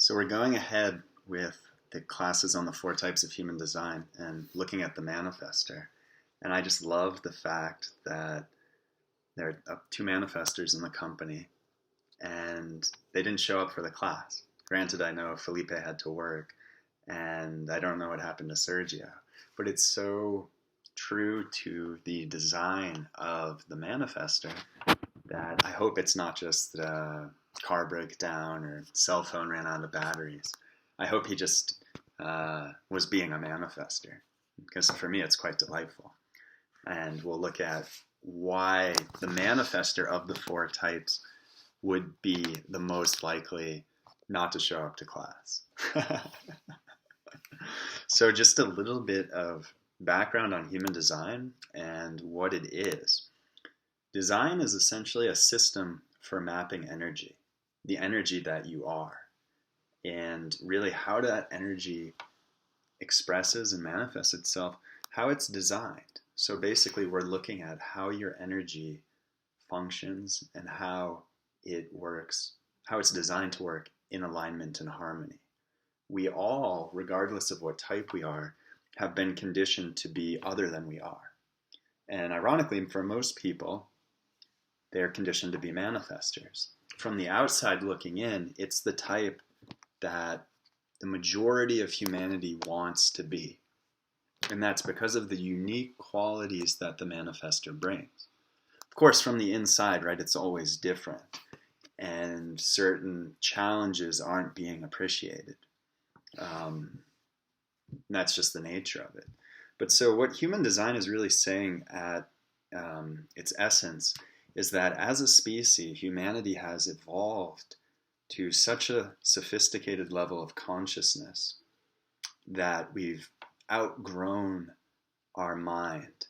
So we're going ahead with the classes on the four types of human design and looking at the Manifestor. And I just love the fact that there are two Manifestors in the company and they didn't show up for the class. Granted, I know Felipe had to work and I don't know what happened to Sergio, but it's so true to the design of the Manifestor that I hope it's not just car breakdown or cell phone ran out of batteries. I hope he just was being a manifester, because for me it's quite delightful. And we'll look at why the manifester of the four types would be the most likely not to show up to class. So just a little bit of background on human design and what it is. Design is essentially a system for mapping energy, the energy that you are, and really how that energy expresses and manifests itself, how it's designed. So basically we're looking at how your energy functions and how it works, how it's designed to work in alignment and harmony. We all, regardless of what type we are, have been conditioned to be other than we are. And ironically, for most people, they're conditioned to be manifestors. From the outside looking in, it's the type that the majority of humanity wants to be. And that's because of the unique qualities that the manifestor brings. Of course, from the inside, right, it's always different. And certain challenges aren't being appreciated. That's just the nature of it. But so what human design is really saying at its essence is that as a species, humanity has evolved to such a sophisticated level of consciousness that we've outgrown our mind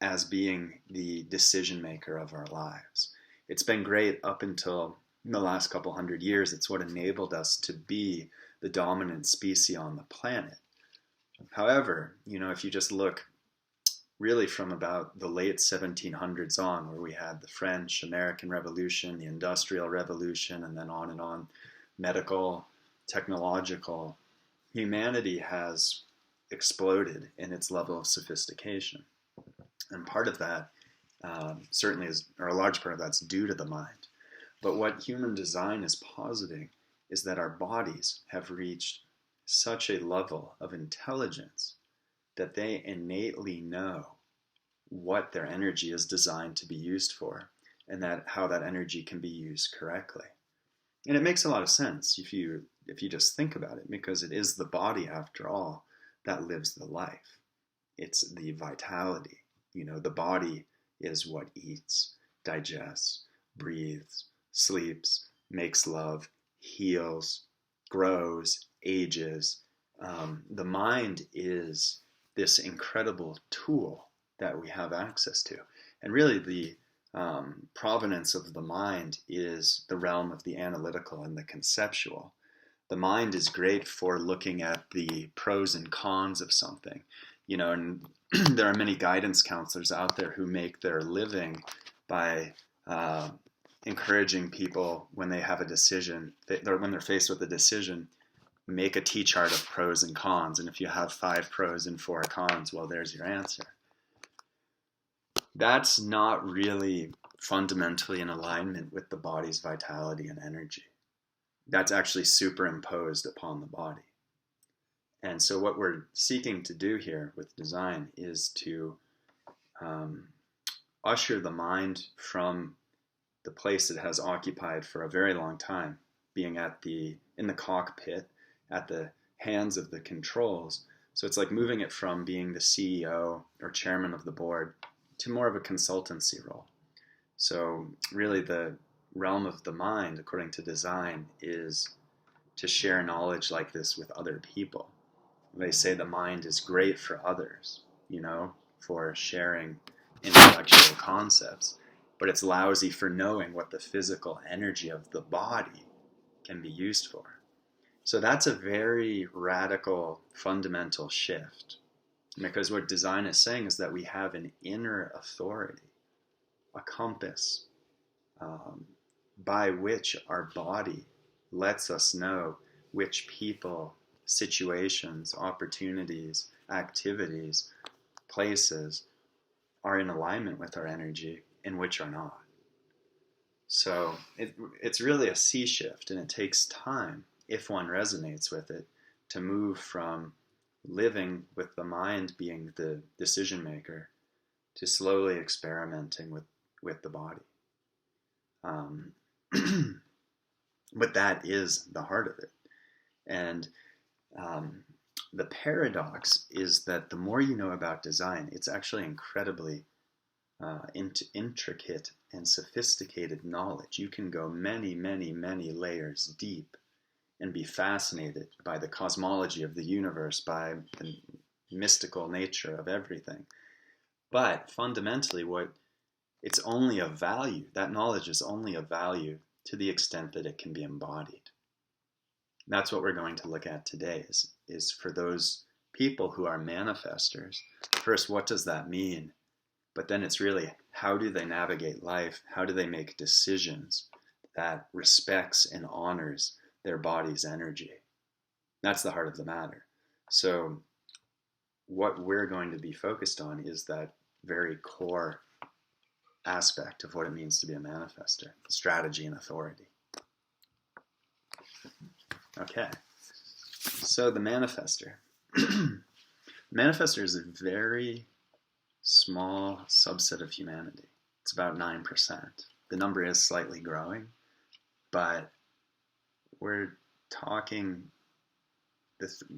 as being the decision maker of our lives. It's been great up until the last couple hundred years. It's what enabled us to be the dominant species on the planet. However, if you just look really from about the late 1700s on, where we had the French American Revolution, the Industrial Revolution, and then on, medical, technological, humanity has exploded in its level of sophistication. And part of that certainly is, or a large part of that's due to the mind. But what human design is positing is that our bodies have reached such a level of intelligence that they innately know what their energy is designed to be used for, and that how that energy can be used correctly. And it makes a lot of sense if you just think about it, because it is the body, after all, that lives the life. It's the vitality. The body is what eats, digests, breathes, sleeps, makes love, heals, grows, ages. The mind is this incredible tool that we have access to. And really the provenance of the mind is the realm of the analytical and the conceptual. The mind is great for looking at the pros and cons of something, and there are many guidance counselors out there who make their living by encouraging people when they have a decision, when they're faced with a decision, make a T-chart of pros and cons. And if you have 5 pros and 4 cons, well, there's your answer. That's not really fundamentally in alignment with the body's vitality and energy. That's actually superimposed upon the body. And so what we're seeking to do here with design is to usher the mind from the place it has occupied for a very long time, being in the cockpit, at the hands of the controls. So it's like moving it from being the CEO or chairman of the board to more of a consultancy role. So really the realm of the mind, according to design, is to share knowledge like this with other people. They say the mind is great for others, for sharing intellectual concepts, but it's lousy for knowing what the physical energy of the body can be used for. So that's a very radical, fundamental shift, because what design is saying is that we have an inner authority, a compass, by which our body lets us know which people, situations, opportunities, activities, places are in alignment with our energy and which are not. So it's really a sea shift, and it takes time, if one resonates with it, to move from living with the mind being the decision maker to slowly experimenting with the body. But that is the heart of it. And the paradox is that the more you know about design, it's actually incredibly intricate and sophisticated knowledge. You can go many, many, many layers deep and be fascinated by the cosmology of the universe, by the mystical nature of everything. But fundamentally, it's only of value. That knowledge is only of value to the extent that it can be embodied. That's what we're going to look at today, is for those people who are manifestors. First, what does that mean? But then it's really, how do they navigate life? How do they make decisions that respects and honors their body's energy? That's the heart of the matter. So what we're going to be focused on is that very core aspect of what it means to be a manifestor: strategy and authority. Okay, so the manifestor. Manifestor is a very small subset of humanity. It's about 9%. The number is slightly growing, but we're talking,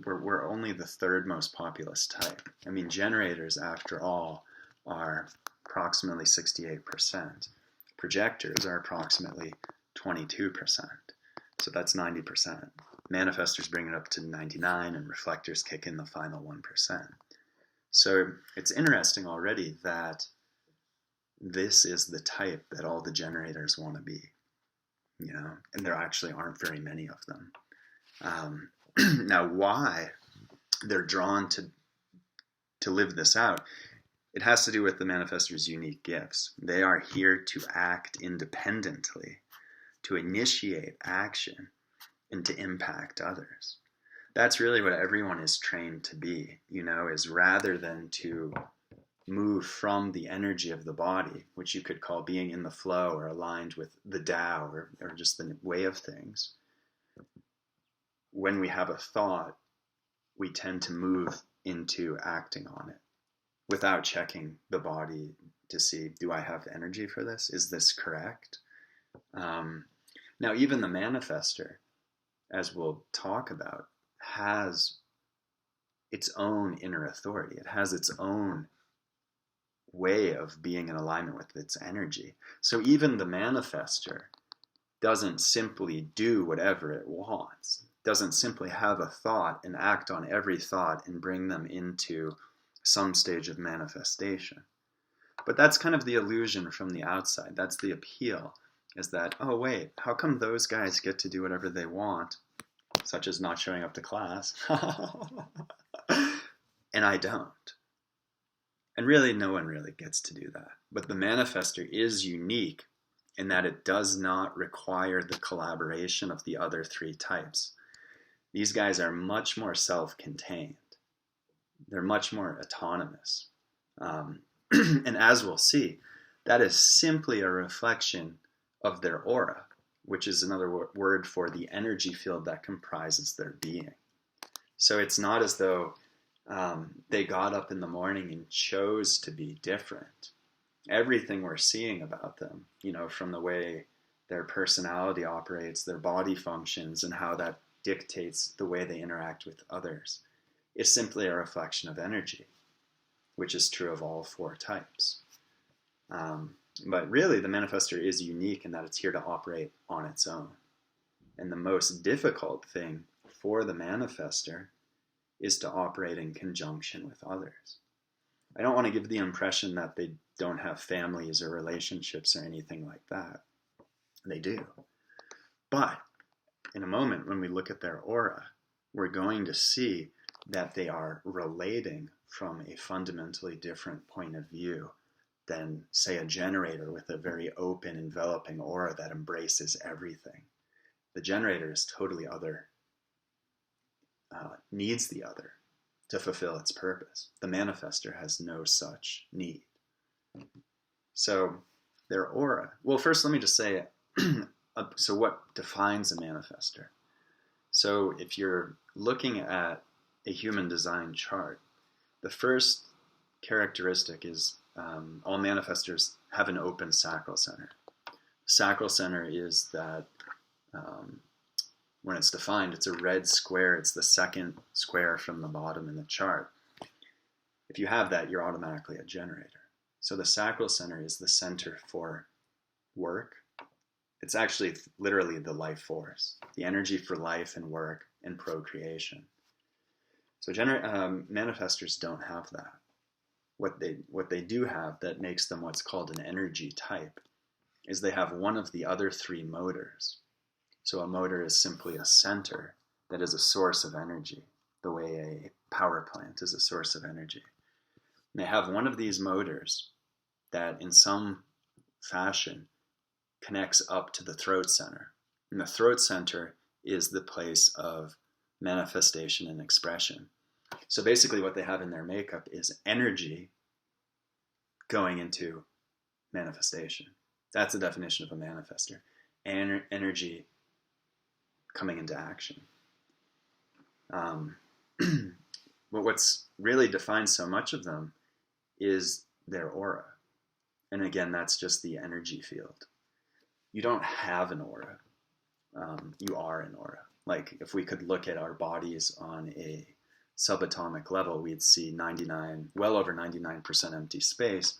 we're only the third most populous type. I mean, generators, after all, are approximately 68%. Projectors are approximately 22%. So that's 90%. Manifestors bring it up to 99%, and reflectors kick in the final 1%. So it's interesting already that this is the type that all the generators want to be, and there actually aren't very many of them. Now, why they're drawn to live this out, it has to do with the manifestor's unique gifts. They are here to act independently, to initiate action, and to impact others. That's really what everyone is trained to be, is rather than to move from the energy of the body, which you could call being in the flow or aligned with the Tao or just the way of things. When we have a thought, we tend to move into acting on it without checking the body to see, do I have energy for this? Is this correct? Now, even the manifestor, as we'll talk about, has its own inner authority. It has its own way of being in alignment with its energy. So even the manifestor doesn't simply do whatever it wants, doesn't simply have a thought and act on every thought and bring them into some stage of manifestation. But that's kind of the illusion from the outside. That's the appeal, is that, oh wait, how come those guys get to do whatever they want, such as not showing up to class, and I don't? And really, no one really gets to do that. But the manifestor is unique in that it does not require the collaboration of the other three types. These guys are much more self-contained. They're much more autonomous. And as we'll see, that is simply a reflection of their aura, which is another word for the energy field that comprises their being. So it's not as though they got up in the morning and chose to be different. Everything we're seeing about them, from the way their personality operates, their body functions, and how that dictates the way they interact with others, is simply a reflection of energy, which is true of all four types. But really, the manifestor is unique in that it's here to operate on its own. And the most difficult thing for the manifestor is to operate in conjunction with others. I don't want to give the impression that they don't have families or relationships or anything like that. They do. But in a moment, when we look at their aura, we're going to see that they are relating from a fundamentally different point of view than, say, a generator with a very open, enveloping aura that embraces everything. The generator is totally other needs the other to fulfill its purpose. The manifestor has no such need. So their aura. Well, first let me just say, so what defines a manifestor? So if you're looking at a human design chart, the first characteristic is all manifestors have an open sacral center. Sacral center is that when it's defined, it's a red square. It's the second square from the bottom in the chart. If you have that, you're automatically a generator. So the sacral center is the center for work. It's actually literally the life force, the energy for life and work and procreation. So manifestors don't have that. What they do have that makes them what's called an energy type is they have one of the other three motors. So a motor is simply a center that is a source of energy, the way a power plant is a source of energy. And they have one of these motors that in some fashion connects up to the throat center. And the throat center is the place of manifestation and expression. So basically what they have in their makeup is energy going into manifestation. That's the definition of a manifestor. Energy coming into action. But what's really defines so much of them is their aura. And again, that's just the energy field. You don't have an aura. You are an aura. Like if we could look at our bodies on a subatomic level, we'd see well over 99% empty space,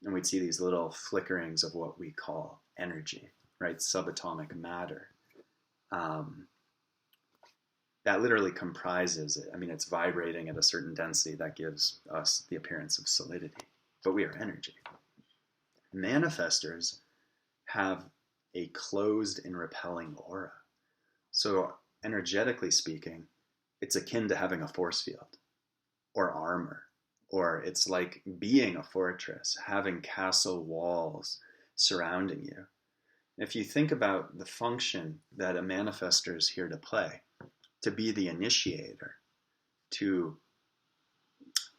and we'd see these little flickerings of what we call energy, right? Subatomic matter. That literally comprises it. I mean, it's vibrating at a certain density that gives us the appearance of solidity, but we are energy. Manifestors have a closed and repelling aura. So energetically speaking, it's akin to having a force field or armor, or it's like being a fortress, having castle walls surrounding you. If you think about the function that a manifestor is here to play, to be the initiator, to,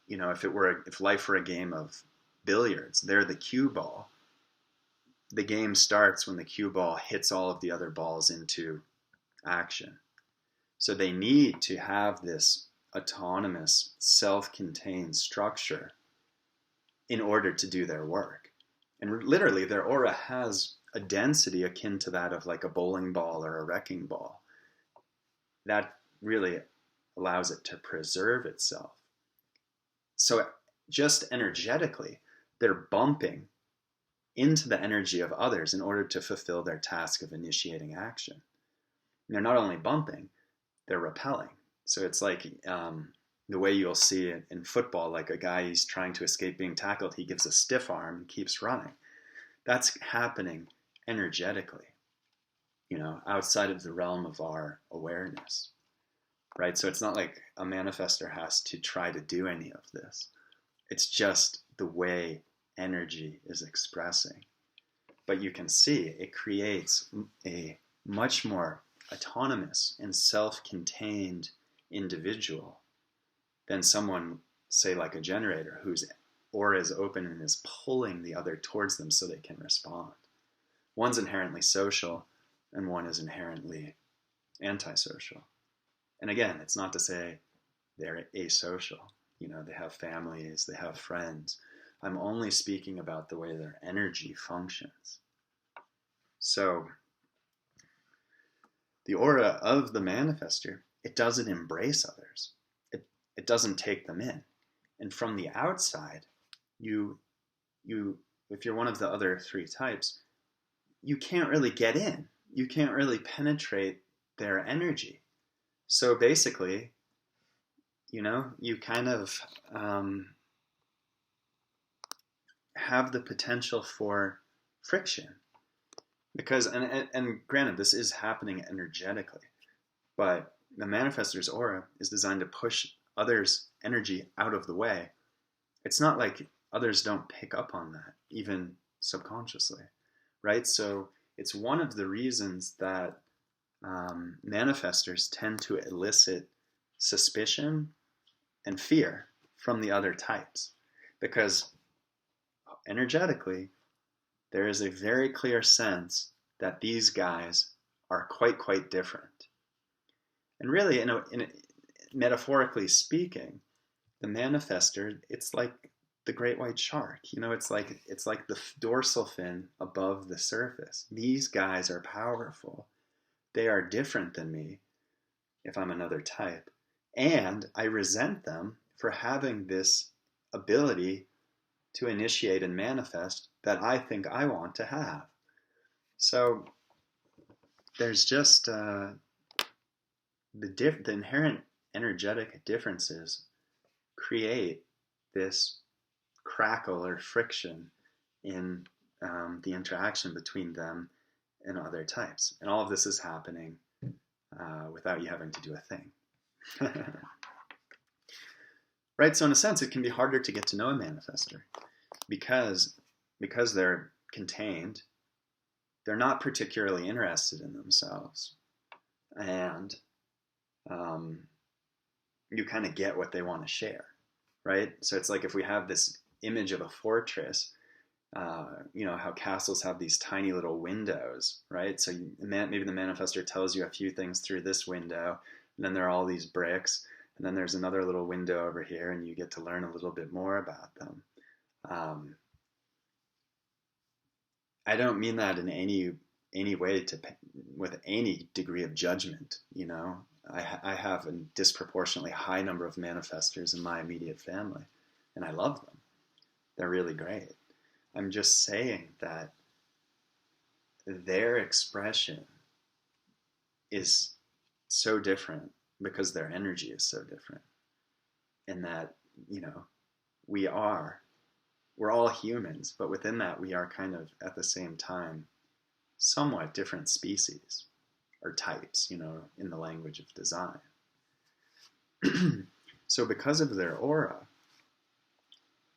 if life were a game of billiards, they're the cue ball. The game starts when the cue ball hits all of the other balls into action. So they need to have this autonomous, self-contained structure in order to do their work. And literally, their aura has a density akin to that of like a bowling ball or a wrecking ball. That really allows it to preserve itself. So just energetically, they're bumping into the energy of others in order to fulfill their task of initiating action. And they're not only bumping, they're repelling. So it's like the way you'll see it in football, like a guy, he's trying to escape being tackled, he gives a stiff arm and keeps running. That's happening energetically, outside of the realm of our awareness, right? So it's not like a manifestor has to try to do any of this. It's just the way energy is expressing. But you can see it creates a much more autonomous and self-contained individual than someone, say like a generator, whose aura is open and is pulling the other towards them so they can respond. One's inherently social and one is inherently antisocial. And again, it's not to say they're asocial. They have families, they have friends. I'm only speaking about the way their energy functions. So the aura of the manifestor, it doesn't embrace others. It doesn't take them in. And from the outside, you if you're one of the other three types, you can't really get in. You can't really penetrate their energy. So basically, you kind of have the potential for friction. Because, and granted, this is happening energetically, but the manifestor's aura is designed to push others' energy out of the way. It's not like others don't pick up on that, even subconsciously, right? So it's one of the reasons that manifestors tend to elicit suspicion and fear from the other types. Because energetically, there is a very clear sense that these guys are quite different. And really, metaphorically speaking, the manifestor, it's like the great white shark. It's like the dorsal fin above the surface. These guys are powerful. They are different than me if I'm another type. And I resent them for having this ability to initiate and manifest that I think I want to have. So there's just the inherent energetic differences create this crackle or friction in the interaction between them and other types. And all of this is happening without you having to do a thing. Right? So in a sense, it can be harder to get to know a manifestor because they're contained. They're not particularly interested in themselves. And you kind of get what they want to share, right? So it's like if we have this image of a fortress, how castles have these tiny little windows, right? So maybe the manifestor tells you a few things through this window, and then there are all these bricks, and then there's another little window over here, and you get to learn a little bit more about them. I don't mean that in any way with any degree of judgment. I have a disproportionately high number of manifestors in my immediate family, and I love them. They're really great. I'm just saying that their expression is so different because their energy is so different. And that, we're all humans, but within that we are kind of at the same time somewhat different species or types, in the language of design. So because of their aura,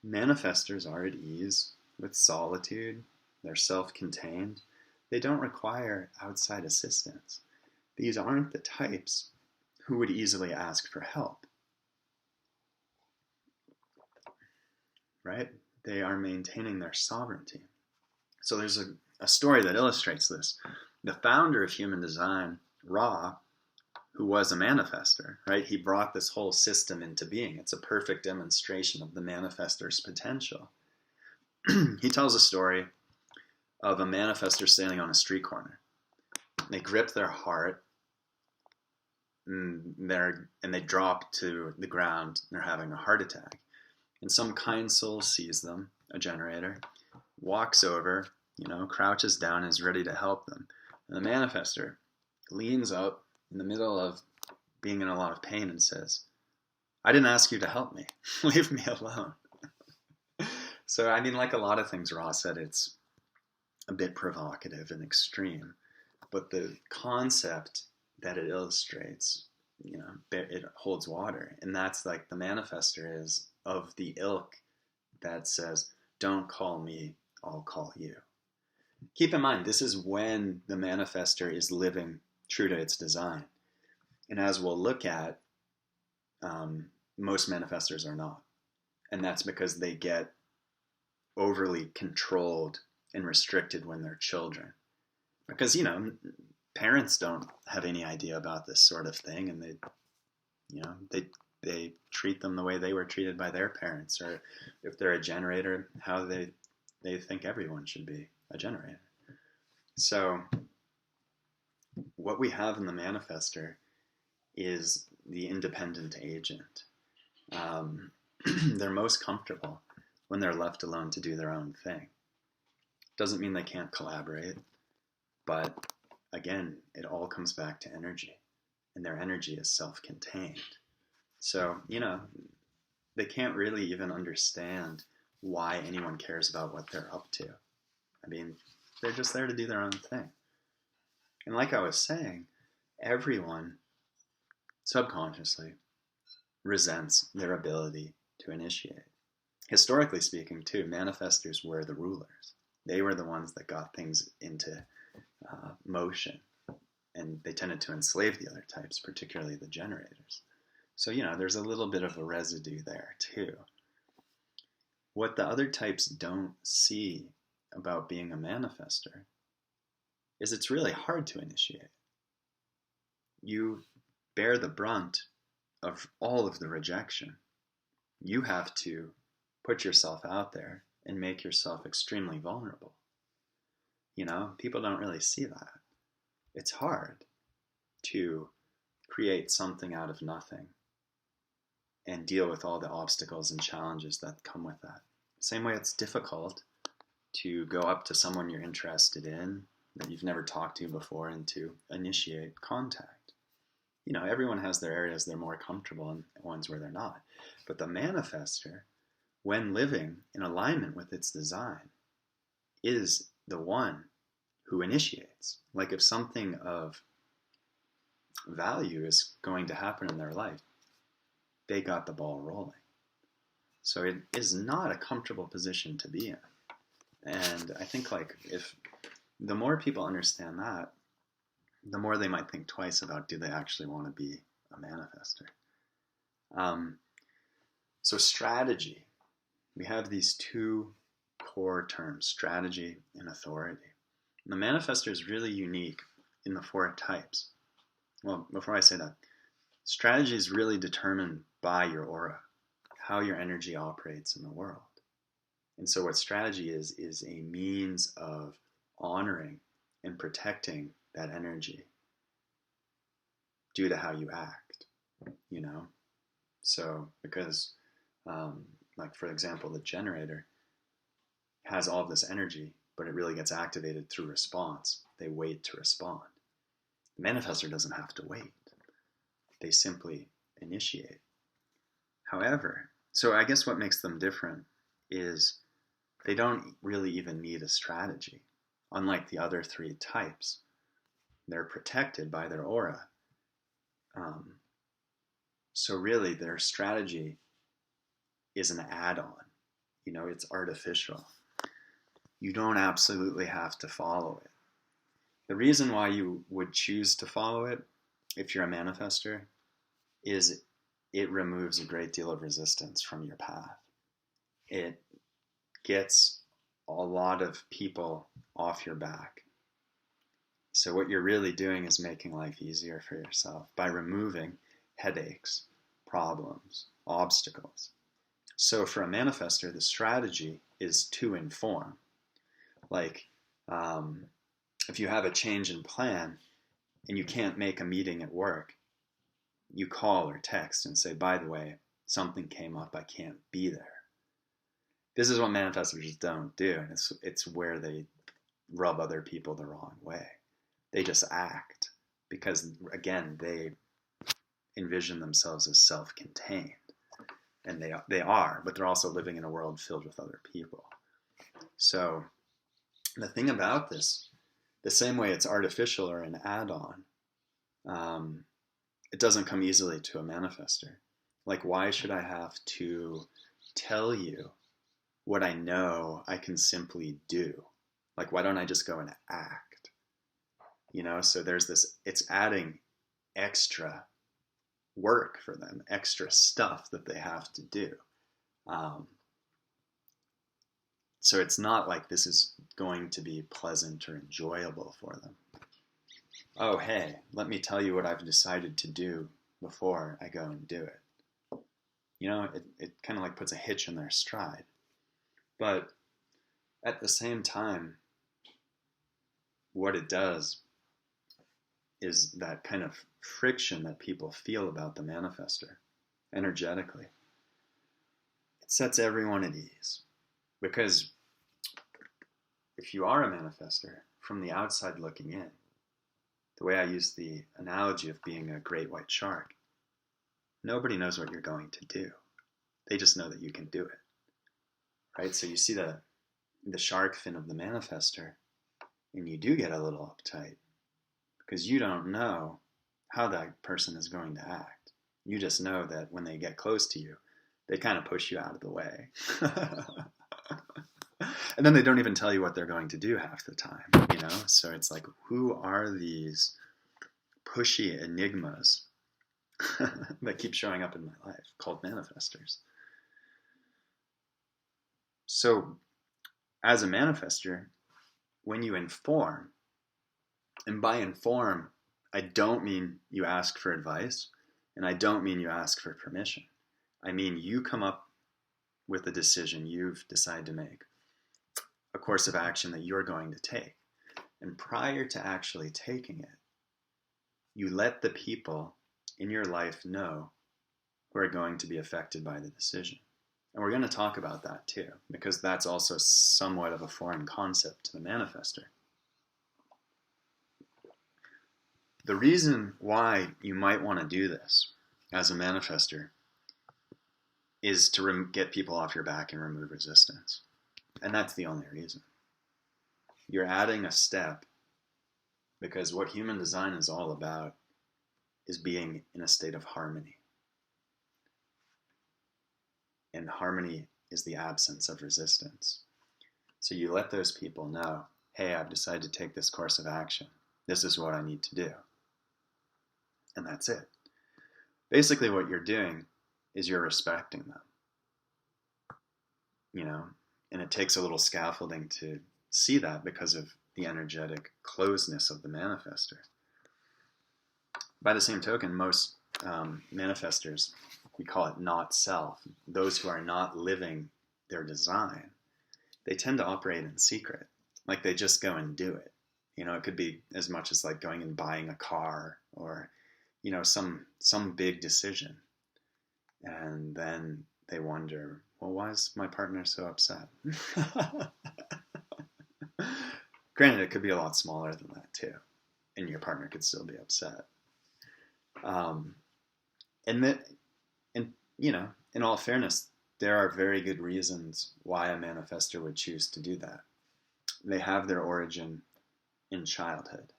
manifestors are at ease with solitude. They're self-contained. They don't require outside assistance. These aren't the types who would easily ask for help. Right? They are maintaining their sovereignty. So there's a story that illustrates this. The founder of human design, Ra, who was a manifestor, right? He brought this whole system into being. It's a perfect demonstration of the manifestor's potential. He tells a story of a manifestor standing on a street corner. They grip their heart and they drop to the ground. They're having a heart attack. And some kind soul sees them, a generator, walks over, crouches down and is ready to help them. And the manifestor leans up in the middle of being in a lot of pain and says, "I didn't ask you to help me. Leave me alone." So, like a lot of things Ross said, it's a bit provocative and extreme. But the concept that it illustrates, it holds water. And that's like the manifestor is of the ilk that says, "Don't call me, I'll call you." Keep in mind, this is when the manifestor is living true to its design. And as we'll look at, most manifestors are not. And that's because they get overly controlled and restricted when they're children. Because, parents don't have any idea about this sort of thing, and they treat them the way they were treated by their parents, or if they're a generator, how they think everyone should be a generator. So what we have in the manifestor is the independent agent. They're most comfortable when they're left alone to do their own thing. Doesn't mean they can't collaborate, but again, it all comes back to energy, and their energy is self-contained. So, they can't really even understand why anyone cares about what they're up to. They're just there to do their own thing. And like I was saying, everyone subconsciously resents their ability to initiate. Historically speaking, too, manifestors were the rulers. They were the ones that got things into motion, and they tended to enslave the other types, particularly the generators. So, there's a little bit of a residue there too. What the other types don't see about being a manifester is it's really hard to initiate. You bear the brunt of all of the rejection. You have to put yourself out there and make yourself extremely vulnerable. People don't really see that. It's hard to create something out of nothing and deal with all the obstacles and challenges that come with that. Same way it's difficult to go up to someone you're interested in that you've never talked to before and to initiate contact. Everyone has their areas they're more comfortable in, ones where they're not. But the manifester, when living in alignment with its design, is the one who initiates. Like if something of value is going to happen in their life, they got the ball rolling. So it is not a comfortable position to be in. And I think if the more people understand that, the more they might think twice about, do they actually want to be a manifester? So strategy. We have these two core terms, strategy and authority. And the manifester is really unique in the 4 types. Well, before I say that, strategy is really determined by your aura, how your energy operates in the world. And so what strategy is a means of honoring and protecting that energy due to how you act, So because, for example, the generator has all of this energy, but it really gets activated through response. They wait to respond. The manifestor doesn't have to wait. They simply initiate. However, so I guess what makes them different is they don't really even need a strategy. Unlike the other 3 types, they're protected by their aura. So really their strategy is an add-on. It's artificial. You don't absolutely have to follow it. The reason why you would choose to follow it, if you're a manifester, is it removes a great deal of resistance from your path. It gets a lot of people off your back. So what you're really doing is making life easier for yourself by removing headaches, problems, obstacles. So for a manifester, the strategy is to inform. If you have a change in plan and you can't make a meeting at work, you call or text and say, by the way, something came up, I can't be there. This is what manifestors don't do, and it's where they rub other people the wrong way. They just act because, again, they envision themselves as self-contained. And they are, but they're also living in a world filled with other people. So the thing about this, the same way it's artificial or an add-on, it doesn't come easily to a manifester. Why should I have to tell you what I know I can simply do? Why don't I just go and act? So there's this, it's adding extra work for them, extra stuff that they have to do. So it's not like this is going to be pleasant or enjoyable for them. Oh, hey, let me tell you what I've decided to do before I go and do it. It kind of puts a hitch in their stride. But at the same time, what it does is that kind of friction that people feel about the manifester energetically. It sets everyone at ease. Because if you are a manifester, from the outside looking in, the way I use the analogy of being a great white shark, nobody knows what you're going to do. They just know that you can do it. Right? So you see the shark fin of the manifester, and you do get a little uptight because you don't know how that person is going to act. You just know that when they get close to you, they kind of push you out of the way. And then they don't even tell you what they're going to do half the time, So it's who are these pushy enigmas that keep showing up in my life called manifestors. So as a manifestor, when you inform, and by inform, I don't mean you ask for advice, and I don't mean you ask for permission. I mean you come up with a decision you've decided to make, a course of action that you're going to take. And prior to actually taking it, you let the people in your life know who are going to be affected by the decision. And we're going to talk about that too, because that's also somewhat of a foreign concept to the manifestor. The reason why you might want to do this as a manifestor is to get people off your back and remove resistance. And that's the only reason. You're adding a step because what human design is all about is being in a state of harmony. And harmony is the absence of resistance. So you let those people know, hey, I've decided to take this course of action. This is what I need to do. And that's it. Basically what you're doing is you're respecting them. And it takes a little scaffolding to see that because of the energetic closeness of the manifestor. By the same token, most manifestors, we call it not self, those who are not living their design, they tend to operate in secret. Like they just go and do it. It could be as much as like going and buying a car or, some big decision. And then they wonder, well, why is my partner so upset? Granted, it could be a lot smaller than that too. And your partner could still be upset. In all fairness, there are very good reasons why a manifestor would choose to do that. They have their origin in childhood.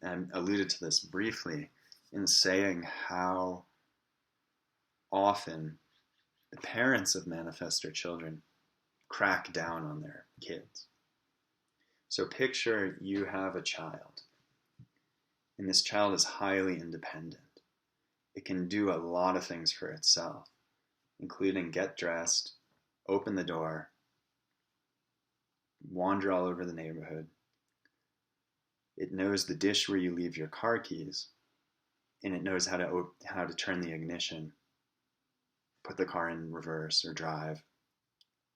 And I alluded to this briefly in saying how often the parents of manifestor children crack down on their kids. So picture you have a child, and this child is highly independent. It can do a lot of things for itself, including get dressed, open the door, wander all over the neighborhood. It knows the dish where you leave your car keys, and it knows how to turn the ignition, put the car in reverse or drive,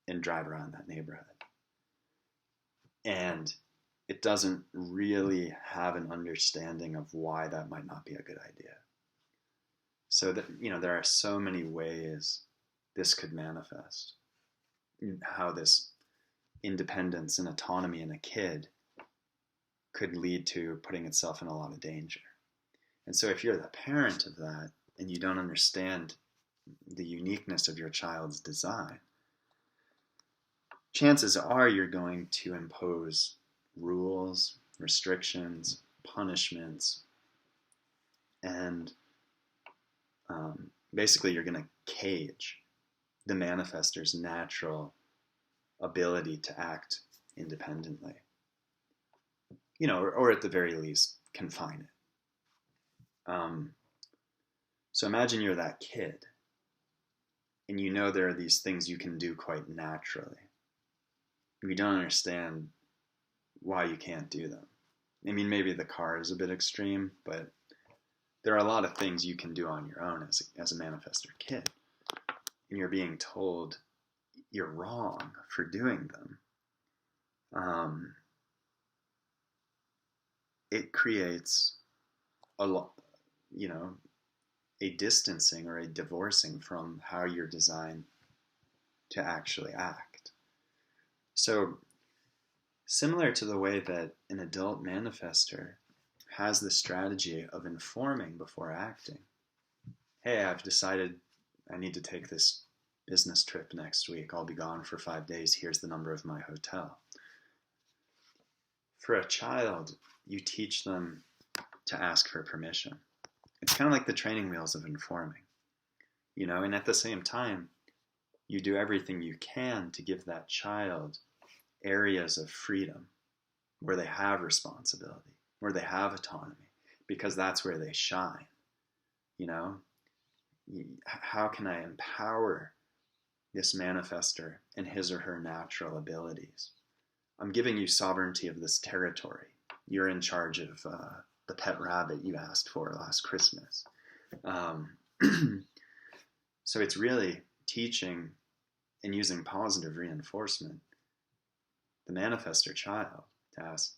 and drive around that neighborhood. And it doesn't really have an understanding of why that might not be a good idea. So that, there are so many ways this could manifest. How this independence and autonomy in a kid could lead to putting itself in a lot of danger. And so if you're the parent of that and you don't understand the uniqueness of your child's design, chances are you're going to impose rules, restrictions, punishments, and basically you're going to cage the manifestor's natural ability to act independently. Or at the very least, confine it. So imagine you're that kid, and there are these things you can do quite naturally. You don't understand why you can't do them. I mean, maybe the car is a bit extreme, but there are a lot of things you can do on your own as a manifestor kid. And you're being told you're wrong for doing them. It creates a distancing or a divorcing from how you're designed to actually act. So similar to the way that an adult manifestor has the strategy of informing before acting. Hey, I've decided I need to take this business trip next week. I'll be gone for 5 days. Here's the number of my hotel. For a child, you teach them to ask for permission. It's kind of like the training wheels of informing, and at the same time, you do everything you can to give that child areas of freedom where they have responsibility, where they have autonomy, because that's where they shine. You know, how can I empower this manifestor and his or her natural abilities? I'm giving you sovereignty of this territory. You're in charge of the pet rabbit you asked for last Christmas. Um, so it's really teaching and using positive reinforcement the manifestor child to ask,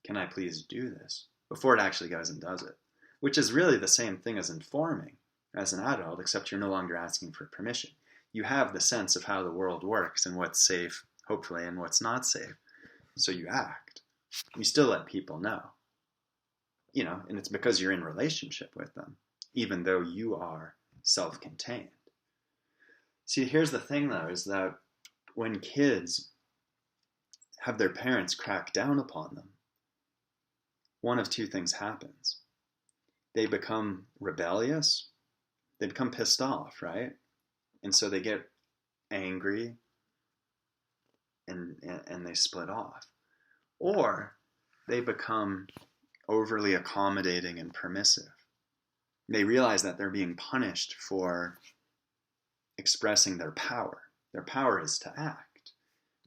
can I please do this? Before it actually goes and does it. Which is really the same thing as informing as an adult, except you're no longer asking for permission. You have the sense of how the world works and what's safe, hopefully, and what's not safe. So you act. You still let people know. You know, and it's because you're in relationship with them, even though you are self-contained. See, here's the thing, though, is that when kids have their parents crack down upon them, one of two things happens. They become rebellious, they become pissed off, right? And so they get angry and they split off. Or they become overly accommodating and permissive. They realize that they're being punished for expressing their power. Their power is to act.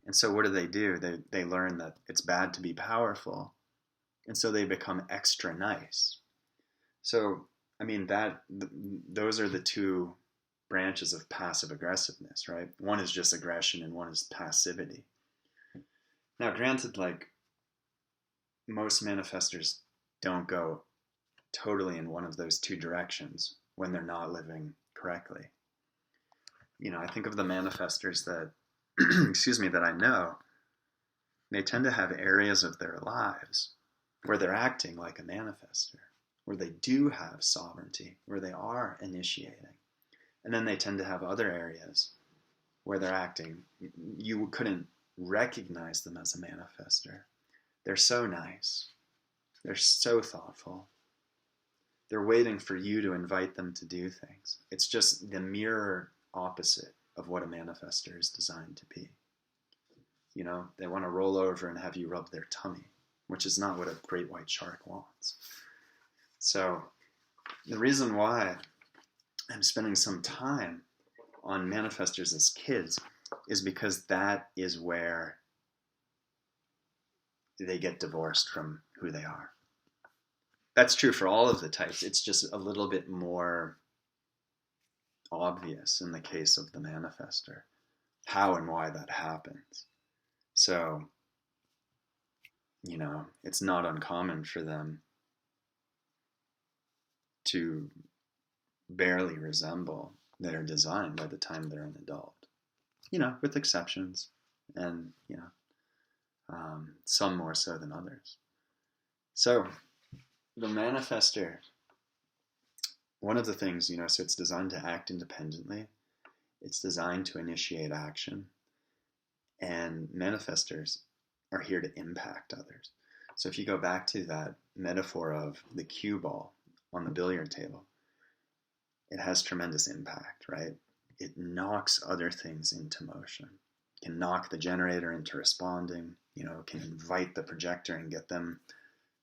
And so what do? They learn that it's bad to be powerful. And so they become extra nice. So, I mean, those are the two branches of passive aggressiveness, right? One is just aggression and one is passivity. Now, granted, like, most manifestors don't go totally in one of those two directions when they're not living correctly. You know, I think of the manifestors that, that I know, they tend to have areas of their lives where they're acting like a manifestor, where they do have sovereignty, where they are initiating. And then they tend to have other areas where they're acting. You couldn't recognize them as a manifestor. They're so nice. They're so thoughtful. They're waiting for you to invite them to do things. It's just the mirror opposite of what a manifestor is designed to be. You know, they want to roll over and have you rub their tummy, which is not what a great white shark wants. So the reason why I'm spending some time on manifestors as kids is because that is where they get divorced from who they are. That's true for all of the types. It's just a little bit more obvious in the case of the manifestor, how and why that happens. So, you know, it's not uncommon for them to barely resemble their design by the time they're an adult. You know, with exceptions, and, you know, some more so than others. So, the manifestor, one of the things, you know, so it's designed to act independently. It's designed to initiate action. And manifestors are here to impact others. So if you go back to that metaphor of the cue ball on the billiard table, it has tremendous impact, right? It knocks other things into motion. It can knock the generator into responding, you know, can invite the projector and get them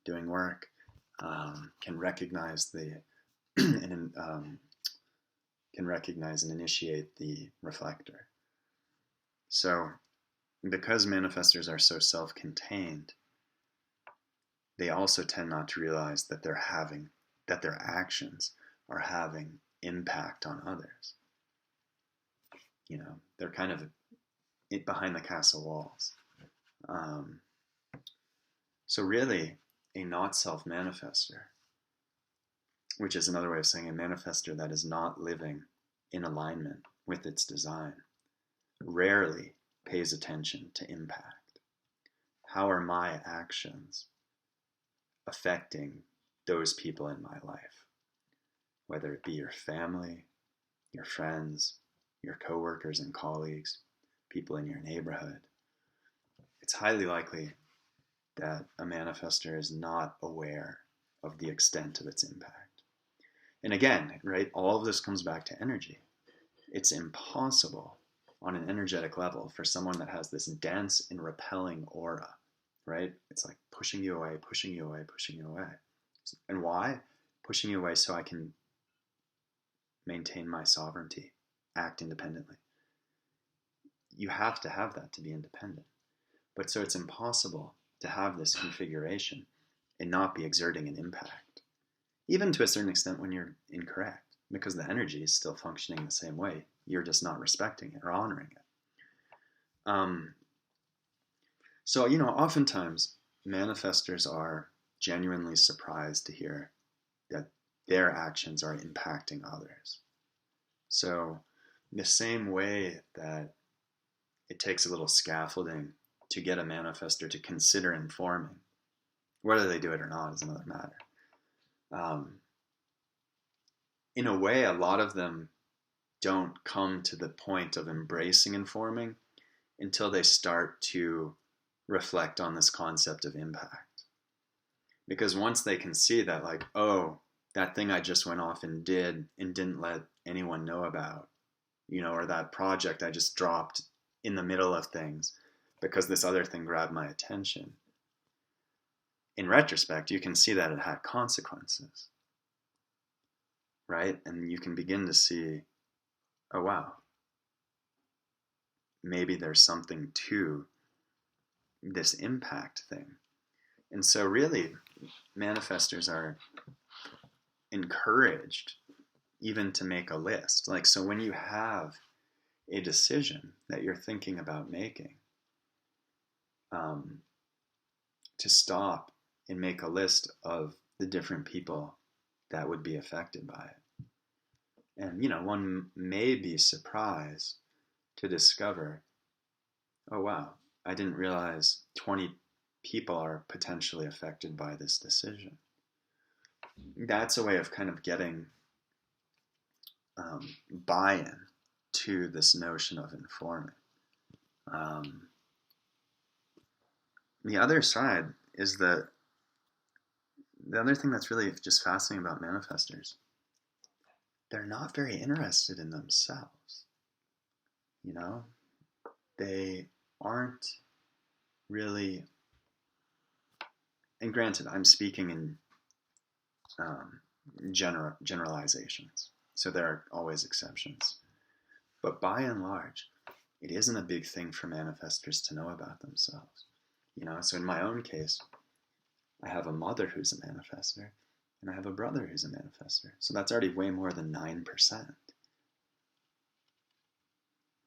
doing work, can recognize can recognize and initiate the reflector. So because manifestors are so self-contained, they also tend not to realize that their actions are having impact on others. You know, they're kind of behind the castle walls. So really, a not self-manifestor, which is another way of saying a manifestor that is not living in alignment with its design, rarely pays attention to impact. How are my actions affecting those people in my life? Whether it be your family, your friends, your coworkers and colleagues, people in your neighborhood. It's highly likely that a manifestor is not aware of the extent of its impact. And again, right, all of this comes back to energy. It's impossible on an energetic level for someone that has this dense and repelling aura, right? It's like pushing you away, pushing you away, pushing you away. And why? Pushing you away so I can maintain my sovereignty, act independently. You have to have that to be independent. But so it's impossible to have this configuration and not be exerting an impact, even to a certain extent when you're incorrect, because the energy is still functioning the same way. You're just not respecting it or honoring it. So, oftentimes manifestors are genuinely surprised to hear that their actions are impacting others. So, the same way that it takes a little scaffolding to get a manifestor to consider informing, whether they do it or not is another matter. In a way, a lot of them don't come to the point of embracing informing until they start to reflect on this concept of impact. Because once they can see that, like, oh, that thing I just went off and did and didn't let anyone know about, or that project I just dropped in the middle of things because this other thing grabbed my attention. In retrospect, you can see that it had consequences, right? And you can begin to see, oh, wow, maybe there's something to this impact thing. And so really, manifestors are encouraged even to make a list. Like, so when you have a decision that you're thinking about making, to stop and make a list of the different people that would be affected by it. And, one may be surprised to discover, oh, wow, I didn't realize 20 people are potentially affected by this decision. That's a way of kind of getting buy-in to this notion of informing. The other side is that the other thing that's really just fascinating about manifestors, they're not very interested in themselves. They aren't really, and granted, I'm speaking in generalizations, so there are always exceptions. But by and large, it isn't a big thing for manifestors to know about themselves. So in my own case, I have a mother who's a manifestor, and I have a brother who's a manifestor. So that's already way more than 9%.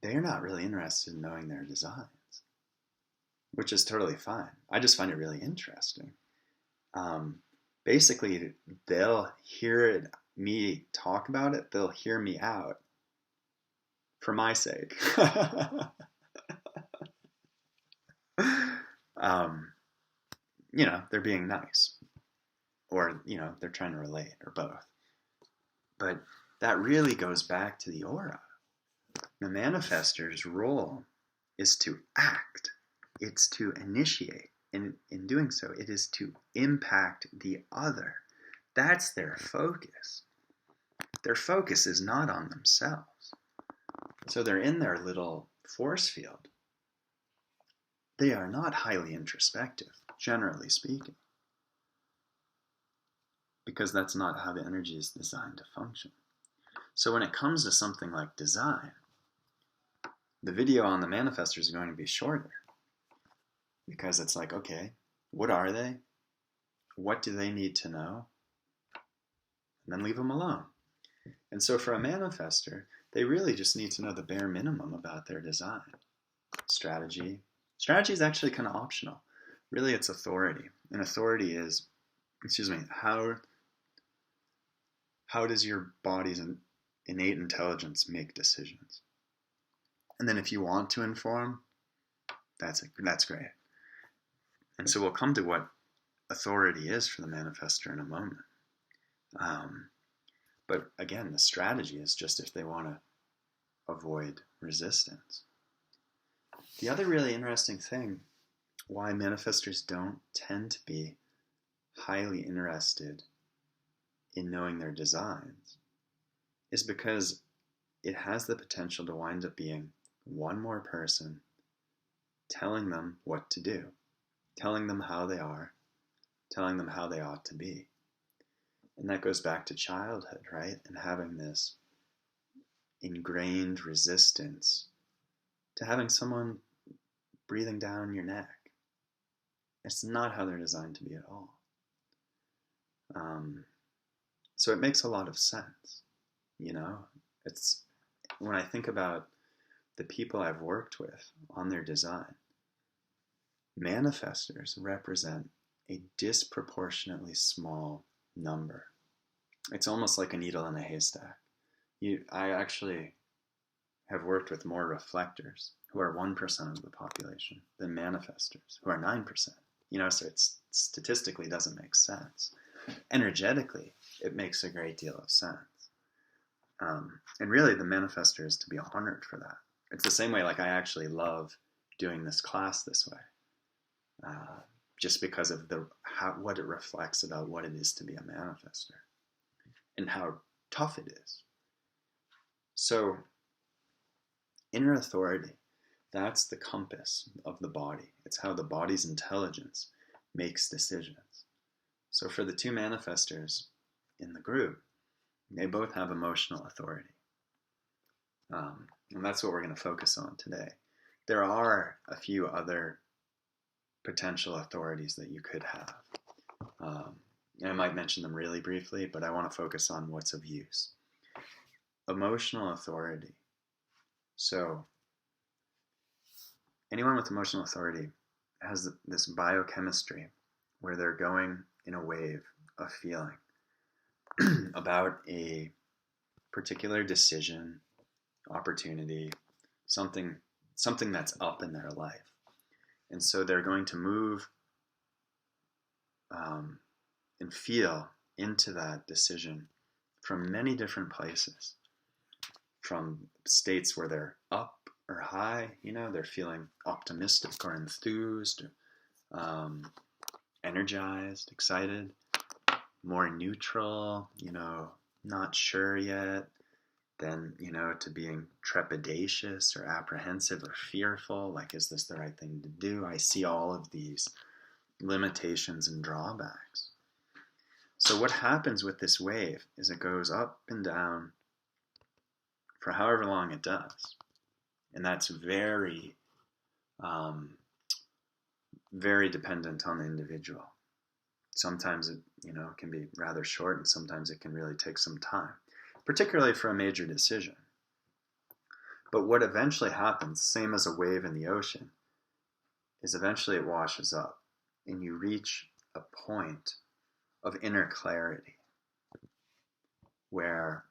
They're not really interested in knowing their designs, which is totally fine. I just find it really interesting. Basically, they'll hear me talk about it. They'll hear me out for my sake. They're being nice, or, they're trying to relate, or both. But that really goes back to the aura. The manifestor's role is to act. It's to initiate. And in doing so, it is to impact the other. That's their focus. Their focus is not on themselves. So they're in their little force field. They are not highly introspective, generally speaking, because that's not how the energy is designed to function. So when it comes to something like design, the video on the manifestors is going to be shorter, because it's like, okay, what are they? What do they need to know? And then leave them alone. And so for a manifestor, they really just need to know the bare minimum about their design. Strategy. Strategy is actually kind of optional. Really, it's authority. And authority is, how does your body's innate intelligence make decisions? And then if you want to inform, that's great. And so we'll come to what authority is for the manifestor in a moment. But again, the strategy is just if they want to avoid resistance. The other really interesting thing why manifestors don't tend to be highly interested in knowing their designs is because it has the potential to wind up being one more person telling them what to do, telling them how they are, telling them how they ought to be. And that goes back to childhood, right? And having this ingrained resistance to having someone breathing down your neck. It's not how they're designed to be at all. So it makes a lot of sense, you know? It's when I think about the people I've worked with on their design, manifestors represent a disproportionately small number. It's almost like a needle in a haystack. I actually have worked with more reflectors, who are 1% of the population, than manifestors, who are 9%. You know, so it statistically doesn't make sense. Energetically, it makes a great deal of sense. And really, the manifestor is to be honored for that. It's the same way, like, I actually love doing this class this way, just because of what it reflects about what it is to be a manifestor and how tough it is. So, inner authority, that's the compass of the body. It's how the body's intelligence makes decisions. So for the two manifestors in the group, they both have emotional authority. And that's what we're going to focus on today. There are a few other potential authorities that you could have. And I might mention them really briefly, but I want to focus on what's of use. Emotional authority. So anyone with emotional authority has this biochemistry where they're going in a wave of feeling about a particular decision, opportunity, something that's up in their life. And so they're going to move and feel into that decision from many different places. From states where they're up or high, you know, they're feeling optimistic or enthused, energized, excited, more neutral, you know, not sure yet, then, you know, to being trepidatious or apprehensive or fearful, like, is this the right thing to do? I see all of these limitations and drawbacks. So what happens with this wave is it goes up and down for however long it does. And that's very, very dependent on the individual. Sometimes it, you know, can be rather short, and sometimes it can really take some time, particularly for a major decision. But what eventually happens, same as a wave in the ocean, is eventually it washes up, and you reach a point of inner clarity where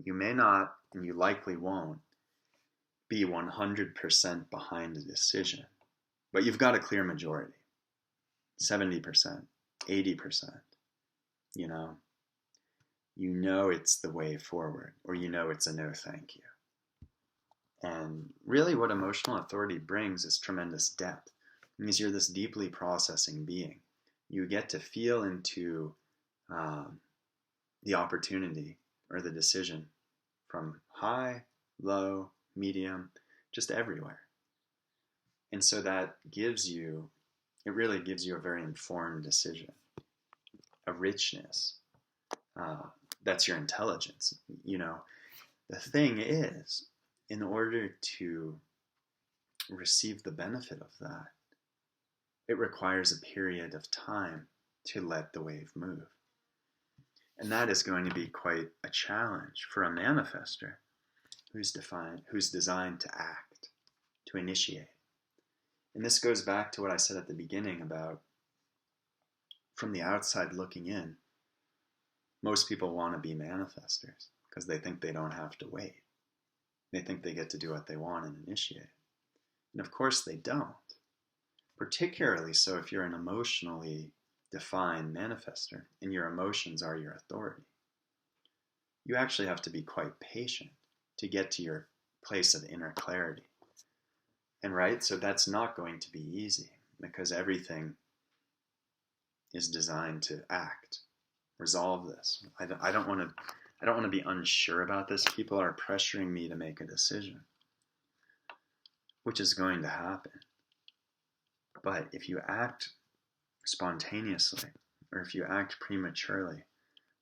you may not, and you likely won't, be 100% behind a decision, but you've got a clear majority, 70%, 80%, you know it's the way forward, or you know it's a no thank you. And really what emotional authority brings is tremendous depth. It means you're this deeply processing being. You get to feel into the opportunity or the decision from high, low, medium, just everywhere. And so that really gives you a very informed decision, a richness. That's your intelligence. You know, the thing is, in order to receive the benefit of that, it requires a period of time to let the wave move. And that is going to be quite a challenge for a manifestor who's designed to act, to initiate. And this goes back to what I said at the beginning about, from the outside looking in, most people want to be manifestors because they think they don't have to wait. They think they get to do what they want and initiate. And of course they don't. Particularly so if you're an emotionally defined manifestor and your emotions are your authority. You actually have to be quite patient to get to your place of inner clarity. And right, so that's not going to be easy because everything is designed to act, resolve this. I don't want to be unsure about this. People are pressuring me to make a decision, which is going to happen. But if you act spontaneously, or if you act prematurely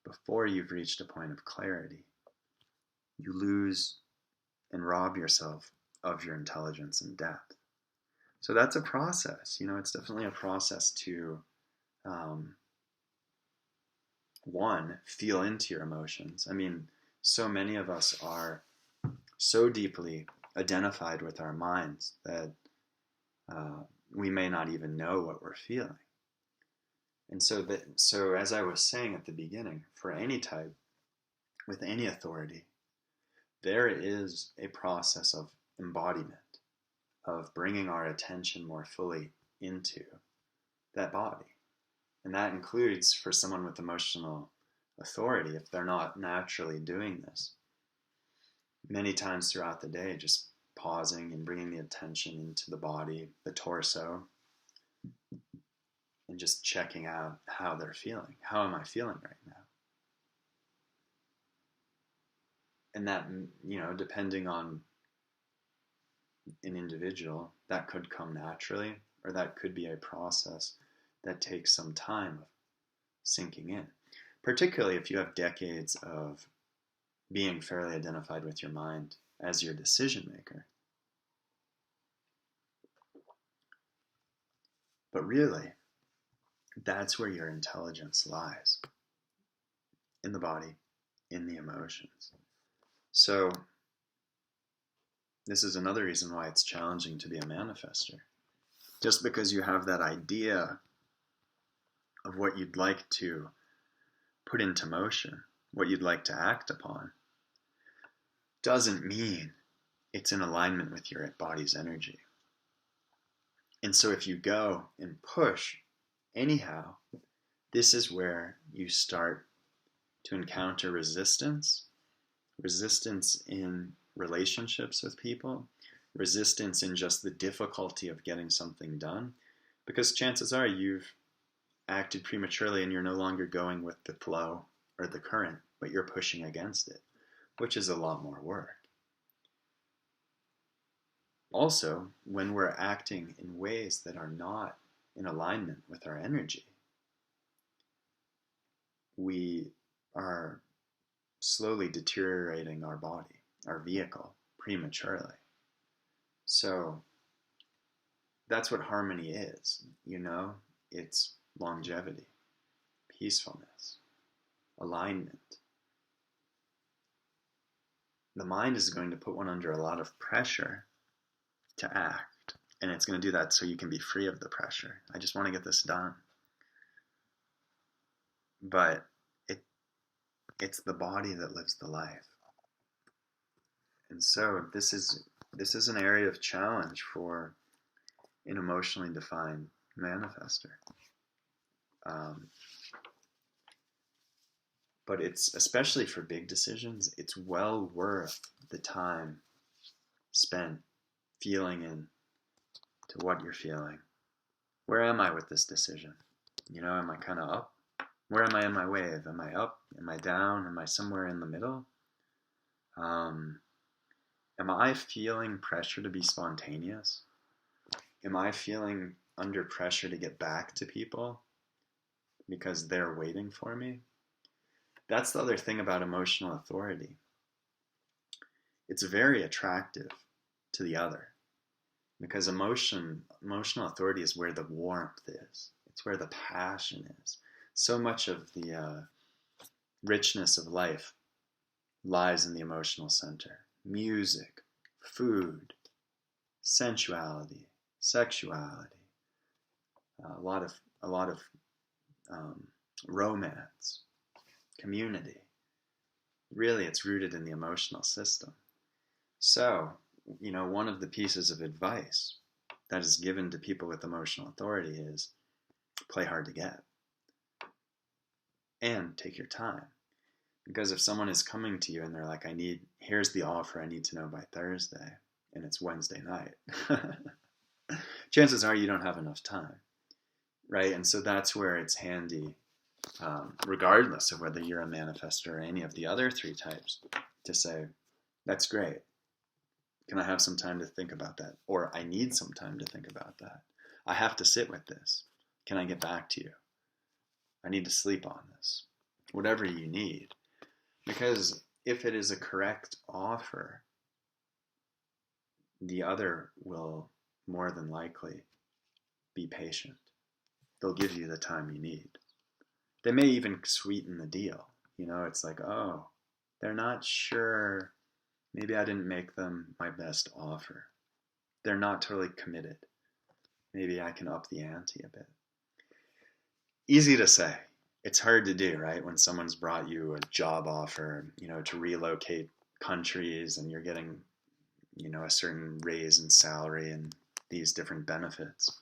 before you've reached a point of clarity, you lose and rob yourself of your intelligence and depth. So that's a process. It's definitely a process to, one, feel into your emotions. I mean, so many of us are so deeply identified with our minds that we may not even know what we're feeling. And so as I was saying at the beginning, for any type, with any authority, there is a process of embodiment, of bringing our attention more fully into that body. And that includes, for someone with emotional authority, if they're not naturally doing this, many times throughout the day, just pausing and bringing the attention into the body, the torso, and just checking out how they're feeling. How am I feeling right now? And that, depending on an individual, that could come naturally, or that could be a process that takes some time of sinking in. Particularly if you have decades of being fairly identified with your mind as your decision maker. But really, that's where your intelligence lies. In the body, in the emotions. So, this is another reason why it's challenging to be a manifestor. Just because you have that idea of what you'd like to put into motion, what you'd like to act upon, doesn't mean it's in alignment with your body's energy. And so if you go and push anyhow, this is where you start to encounter resistance in relationships with people, resistance in just the difficulty of getting something done, because chances are you've acted prematurely and you're no longer going with the flow or the current, but you're pushing against it, which is a lot more work. Also, when we're acting in ways that are not in alignment with our energy, we are slowly deteriorating our body, our vehicle, prematurely. So that's what harmony is, It's longevity, peacefulness, alignment. The mind is going to put one under a lot of pressure to act, and it's going to do that so you can be free of the pressure. I just want to get this done. But it's the body that lives the life. And so this is an area of challenge for an emotionally defined manifestor. But it's, especially for big decisions, it's well worth the time spent feeling into what you're feeling. Where am I with this decision? Am I kind of up? Where am I in my wave? Am I up? Am I down? Am I somewhere in the middle? Am I feeling pressure to be spontaneous? Am I feeling under pressure to get back to people because they're waiting for me? That's the other thing about emotional authority. It's very attractive to the other, because emotional authority is where the warmth is. It's where the passion is. So much of the richness of life lies in the emotional center. Music, food, sensuality, sexuality, a lot of romance, community. Really, it's rooted in the emotional system. So, one of the pieces of advice that is given to people with emotional authority is play hard to get. And take your time. Because if someone is coming to you and they're like, here's the offer I need to know by Thursday, and it's Wednesday night, chances are you don't have enough time, right? And so that's where it's handy, regardless of whether you're a manifestor or any of the other three types, to say, that's great. Can I have some time to think about that? Or I need some time to think about that. I have to sit with this. Can I get back to you? I need to sleep on this. Whatever you need. Because if it is a correct offer, the other will more than likely be patient. They'll give you the time you need. They may even sweeten the deal. It's like, oh, they're not sure. Maybe I didn't make them my best offer. They're not totally committed. Maybe I can up the ante a bit. Easy to say. It's hard to do, right? When someone's brought you a job offer, to relocate countries, and you're getting, a certain raise in salary and these different benefits.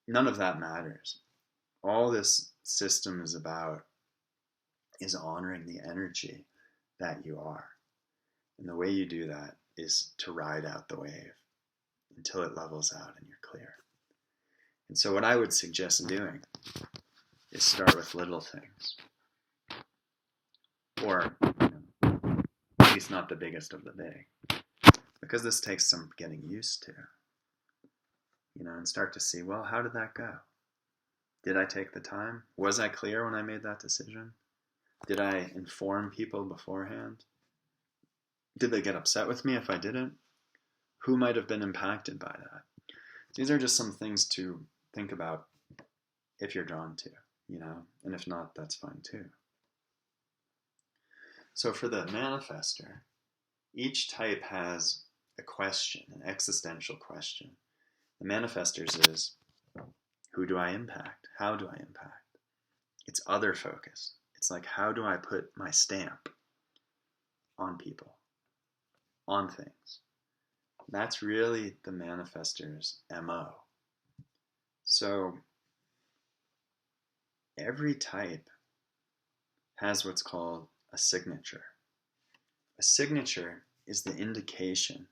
None of that matters. All this system is about is honoring the energy that you are. And the way you do that is to ride out the wave until it levels out and you're clear. And so what I would suggest doing is start with little things. Or, at least not the biggest of the big. Because this takes some getting used to. And start to see, well, how did that go? Did I take the time? Was I clear when I made that decision? Did I inform people beforehand? Did they get upset with me if I didn't? Who might have been impacted by that? These are just some things to think about if you're drawn to, and if not, that's fine too. So for the manifestor, each type has a question, an existential question. The manifestor's is, who do I impact? How do I impact? It's other focused. It's like, how do I put my stamp on people, on things? That's really the manifestor's MO. So every type has what's called a signature. A signature is the indication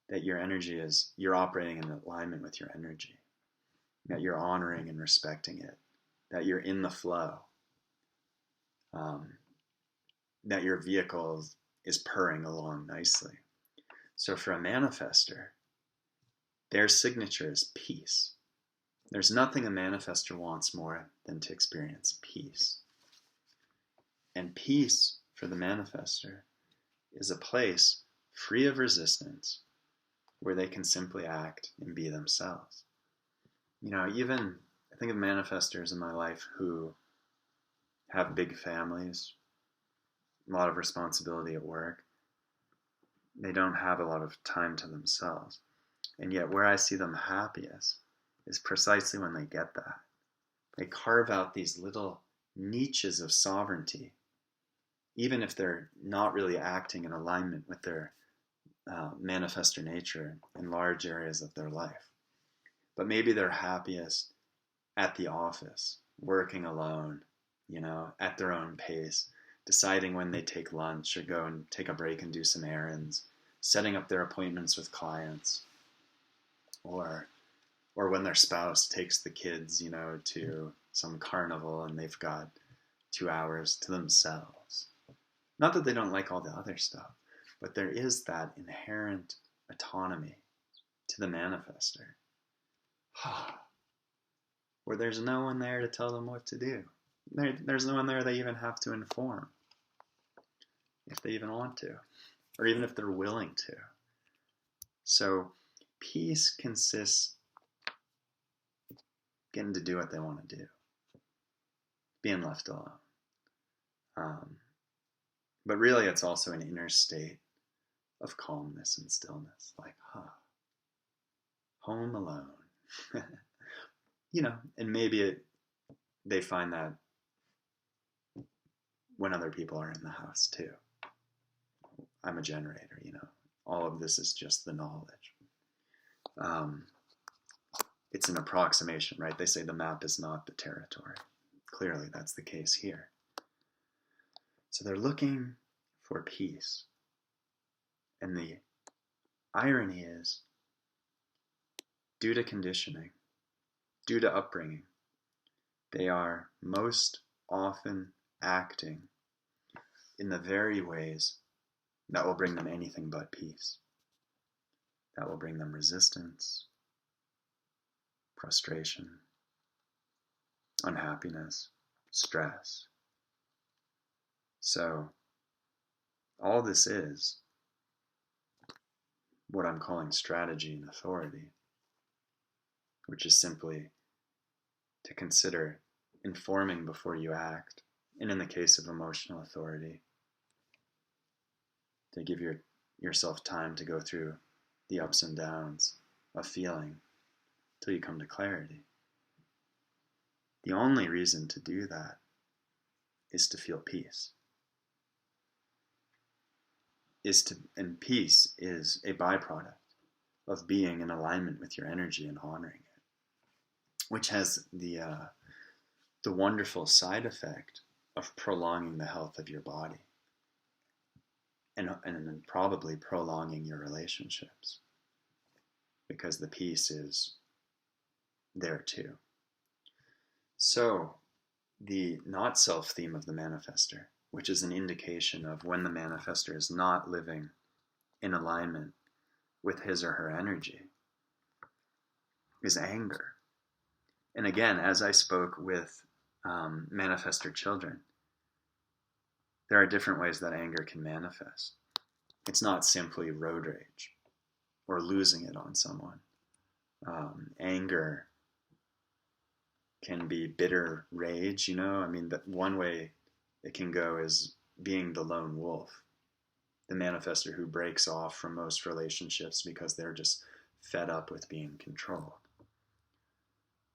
that your energy you're operating in alignment with your energy, that you're honoring and respecting it, that you're in the flow, that your vehicle is purring along nicely. So for a manifestor, their signature is peace. There's nothing a manifestor wants more than to experience peace. And peace for the manifestor is a place free of resistance where they can simply act and be themselves. Even I think of manifestors in my life who have big families, a lot of responsibility at work. They don't have a lot of time to themselves. And yet where I see them happiest is precisely when they get that. They carve out these little niches of sovereignty, even if they're not really acting in alignment with their manifestor nature in large areas of their life. But maybe they're happiest at the office, working alone, at their own pace, deciding when they take lunch or go and take a break and do some errands, setting up their appointments with clients, or when their spouse takes the kids, to some carnival and they've got 2 hours to themselves. Not that they don't like all the other stuff, but there is that inherent autonomy to the manifestor, where there's no one there to tell them what to do. There's no one there they even have to inform, if they even want to, or even if they're willing to. So peace consists getting to do what they want to do, being left alone. But really it's also an inner state of calmness and stillness, like, home alone. And maybe they find that when other people are in the house too. I'm a generator, all of this is just the knowledge. It's an approximation, right? They say the map is not the territory. Clearly that's the case here. So they're looking for peace. And the irony is, due to conditioning, due to upbringing, they are most often acting in the very ways that will bring them anything but peace. That will bring them resistance, frustration, unhappiness, stress. So all this is what I'm calling strategy and authority, which is simply to consider informing before you act, and in the case of emotional authority, to give yourself time to go through the ups and downs of feeling till you come to clarity. The only reason to do that is to feel peace. And peace is a byproduct of being in alignment with your energy and honoring it, which has the wonderful side effect of prolonging the health of your body and probably prolonging your relationships, because the peace is there too. So the not self theme of the manifestor, which is an indication of when the manifestor is not living in alignment with his or her energy, is anger. And again, as I spoke with manifestor children, there are different ways that anger can manifest. It's not simply road rage or losing it on someone. Anger can be bitter rage, I mean, that one way it can go is being the lone wolf, the manifestor who breaks off from most relationships because they're just fed up with being controlled.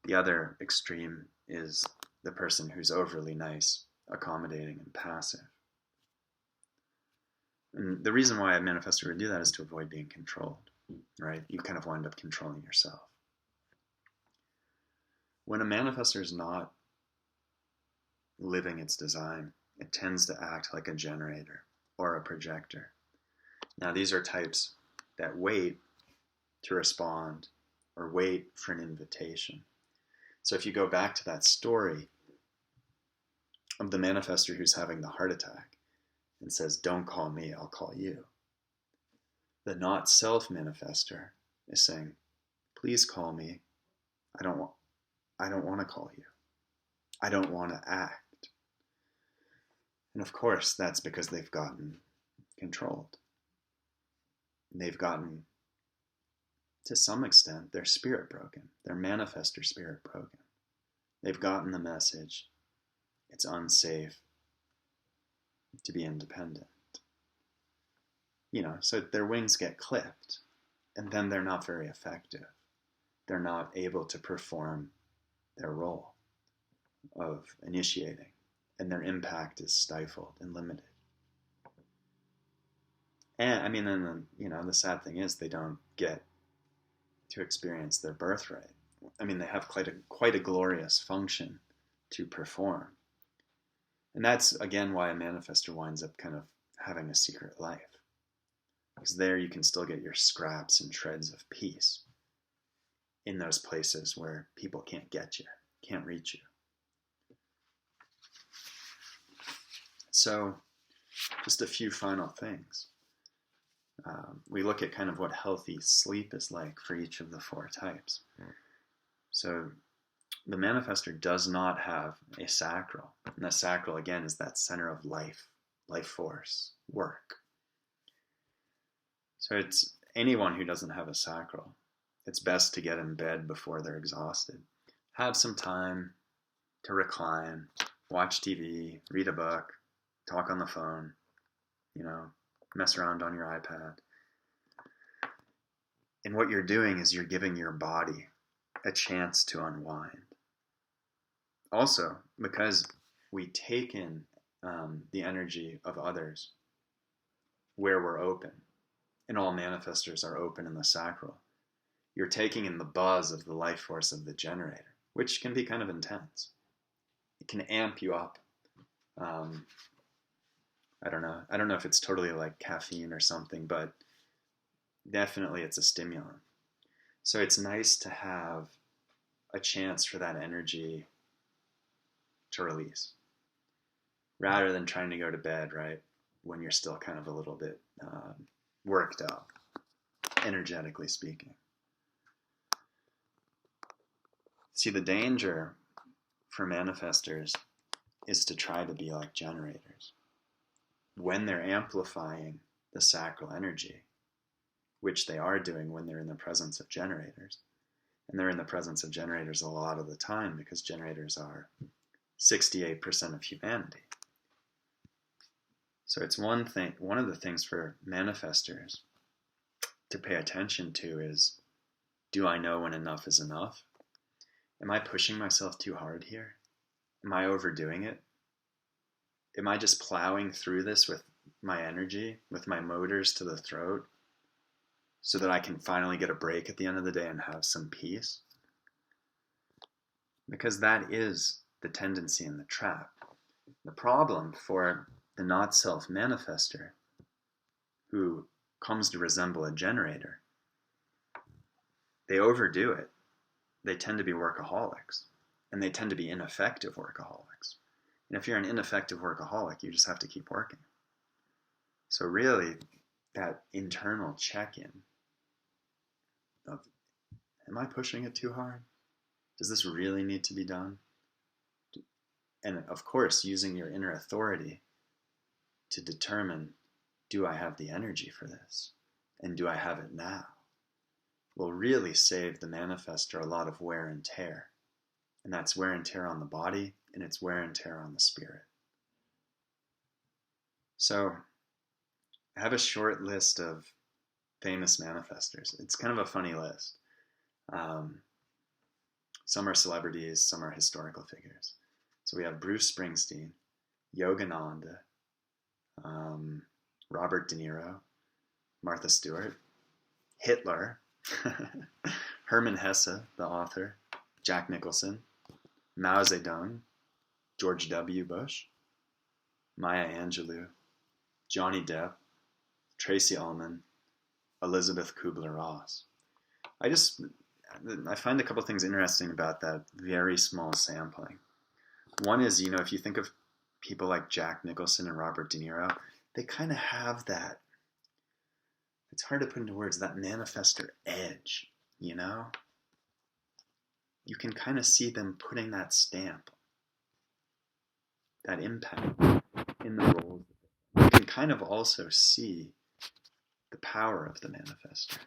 The other extreme is the person who's overly nice, accommodating, and passive. And the reason why a manifestor would do that is to avoid being controlled, right? You kind of wind up controlling yourself. When a manifestor is not living its design, it tends to act like a generator or a projector. Now, these are types that wait to respond or wait for an invitation. So if you go back to that story of the manifestor who's having the heart attack and says, "Don't call me, I'll call you," the not self manifestor is saying, "Please call me. I don't want to call you. I don't want to act." And of course, that's because they've gotten controlled. They've gotten, to some extent, their spirit broken, their manifestor spirit broken. They've gotten the message, it's unsafe to be independent. So their wings get clipped, and then they're not very effective. They're not able to perform their role of initiating, and their impact is stifled and limited. And I mean, the sad thing is they don't get to experience their birthright. I mean, they have quite a glorious function to perform. And that's, again, why a manifestor winds up kind of having a secret life. Because there you can still get your scraps and shreds of peace in those places where people can't get you, can't reach you. So, just a few final things. We look at kind of what healthy sleep is like for each of the four types. So the manifestor does not have a sacral. And the sacral, again, is that center of life force, work. So it's anyone who doesn't have a sacral, it's best to get in bed before they're exhausted. Have some time to recline, watch TV, read a book, talk on the phone, mess around on your iPad. And what you're doing is you're giving your body a chance to unwind. Also, because we take in the energy of others where we're open, and all manifestors are open in the sacral, you're taking in the buzz of the life force of the generator, which can be kind of intense. It can amp you up. I don't know if it's totally like caffeine or something, but definitely it's a stimulant. So it's nice to have a chance for that energy to release, rather than trying to go to bed, right, when you're still kind of a little bit worked up, energetically speaking. See, the danger for manifestors is to try to be like generators. When they're amplifying the sacral energy, which they are doing when they're in the presence of generators. And they're in the presence of generators a lot of the time because generators are 68% of humanity. So it's one of the things for manifestors to pay attention to is, do I know when enough is enough? Am I pushing myself too hard here? Am I overdoing it? Am I just plowing through this with my energy, with my motors to the throat, so that I can finally get a break at the end of the day and have some peace? Because that is the tendency in the trap. The problem for the not-self manifestor, who comes to resemble a generator, they overdo it. They tend to be workaholics, and they tend to be ineffective workaholics. And if you're an ineffective workaholic, you just have to keep working. So really, that internal check-in of, am I pushing it too hard? Does this really need to be done? And of course, using your inner authority to determine, do I have the energy for this? And do I have it now? Will really save the manifestor a lot of wear and tear. And that's wear and tear on the body, and it's wear and tear on the spirit. So I have a short list of famous manifestors. It's kind of a funny list. Some are celebrities, some are historical figures. So we have Bruce Springsteen, Yogananda, Robert De Niro, Martha Stewart, Hitler, Hermann Hesse, the author, Jack Nicholson, Mao Zedong, George W. Bush, Maya Angelou, Johnny Depp, Tracy Ullman, Elizabeth Kubler-Ross. I find a couple things interesting about that very small sampling. One is, if you think of people like Jack Nicholson and Robert De Niro, they kind of have that, it's hard to put into words, that manifestor edge, You can kind of see them putting that stamp, that impact in the roles. You can kind of also see the power of the manifestor.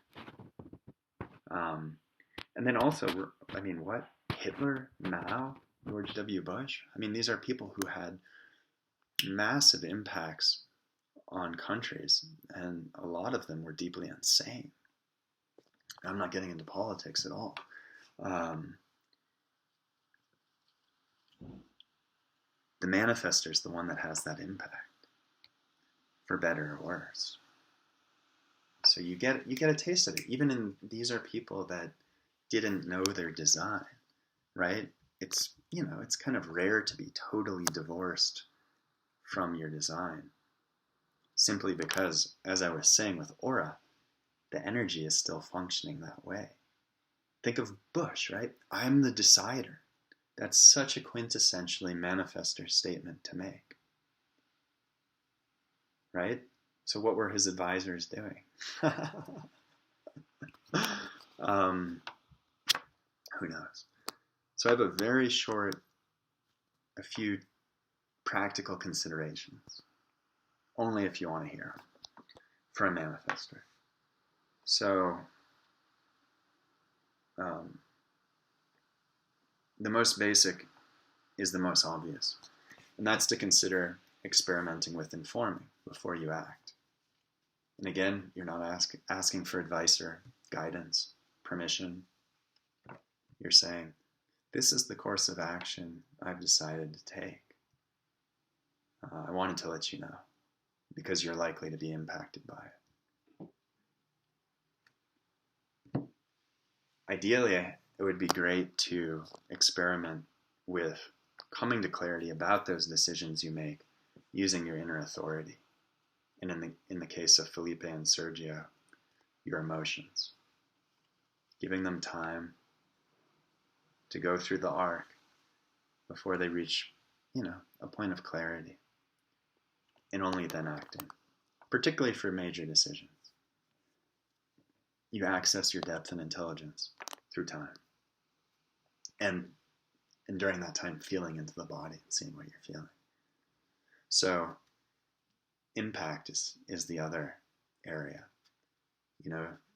And then also, what? Hitler, Mao, George W. Bush? These are people who had massive impacts on countries, and a lot of them were deeply insane. I'm not getting into politics at all. The manifestor is the one that has that impact, for better or worse. So you get a taste of it. These are people that didn't know their design, right? It's kind of rare to be totally divorced from your design, simply because, as I was saying with aura, the energy is still functioning that way. Think of Bush, right? I'm the decider. That's such a quintessentially manifestor statement to make, right? So what were his advisors doing? Who knows? So I have a few practical considerations, only if you want to hear them, for a manifestor. So the most basic is the most obvious, and that's to consider experimenting with informing before you act. And again, you're not asking for advice or guidance, permission. You're saying, this is the course of action I've decided to take. I wanted to let you know, because you're likely to be impacted by it. Ideally, it would be great to experiment with coming to clarity about those decisions you make using your inner authority. And in the case of Felipe and Sergio, your emotions. Giving them time to go through the arc before they reach, a point of clarity. And only then acting, particularly for major decisions. You access your depth and intelligence through time. And during that time, feeling into the body and seeing what you're feeling. So impact is the other area.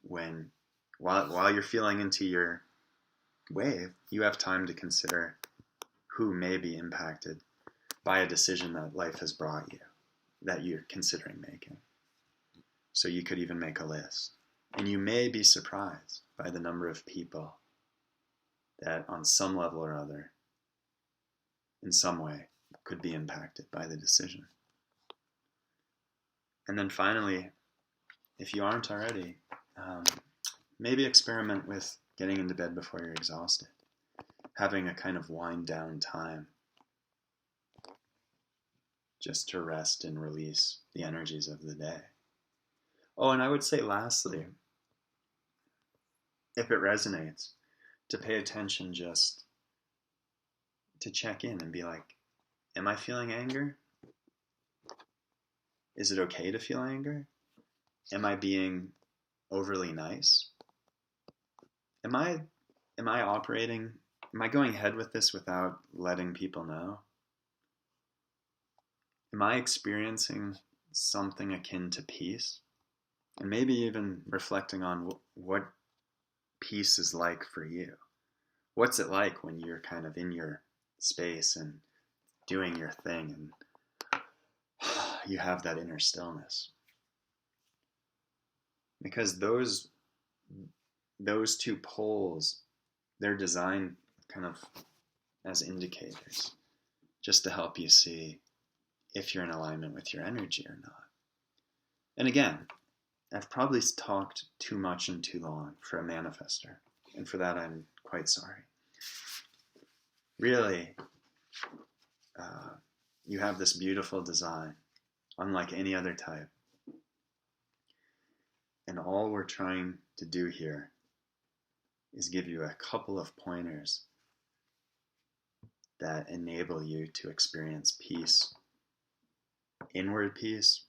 when while you're feeling into your wave, you have time to consider who may be impacted by a decision that life has brought you that you're considering making. So you could even make a list. And you may be surprised by the number of people that on some level or other, in some way, could be impacted by the decision. And then finally, if you aren't already, maybe experiment with getting into bed before you're exhausted, having a kind of wind down time just to rest and release the energies of the day. Oh, and I would say lastly, if it resonates, to pay attention, just to check in and be like, am I feeling anger? Is it okay to feel anger? Am I being overly nice? Am I operating, am I going ahead with this without letting people know? Am I experiencing something akin to peace? And maybe even reflecting on what peace is like for you. What's it like when you're kind of in your space and doing your thing and you have that inner stillness? Because those two poles, they're designed kind of as indicators, just to help you see if you're in alignment with your energy or not. And again, I've probably talked too much and too long for a manifestor, and for that I'm quite sorry. Really, you have this beautiful design, unlike any other type. And all we're trying to do here is give you a couple of pointers that enable you to experience peace, inward peace,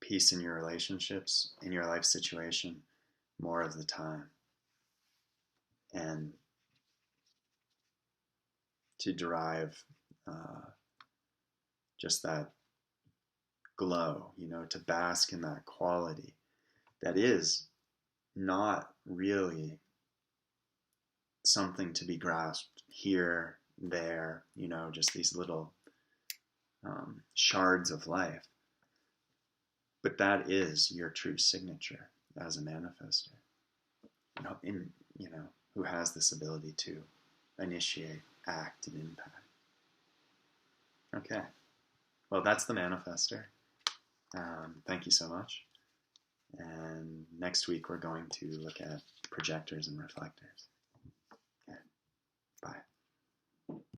peace in your relationships, in your life situation, more of the time. And to derive just that glow, to bask in that quality that is not really something to be grasped here, there, just these little shards of life. But that is your true signature as a manifestor, who has this ability to initiate, act, and impact. Okay, well, that's the manifestor. Thank you so much. And next week we're going to look at projectors and reflectors.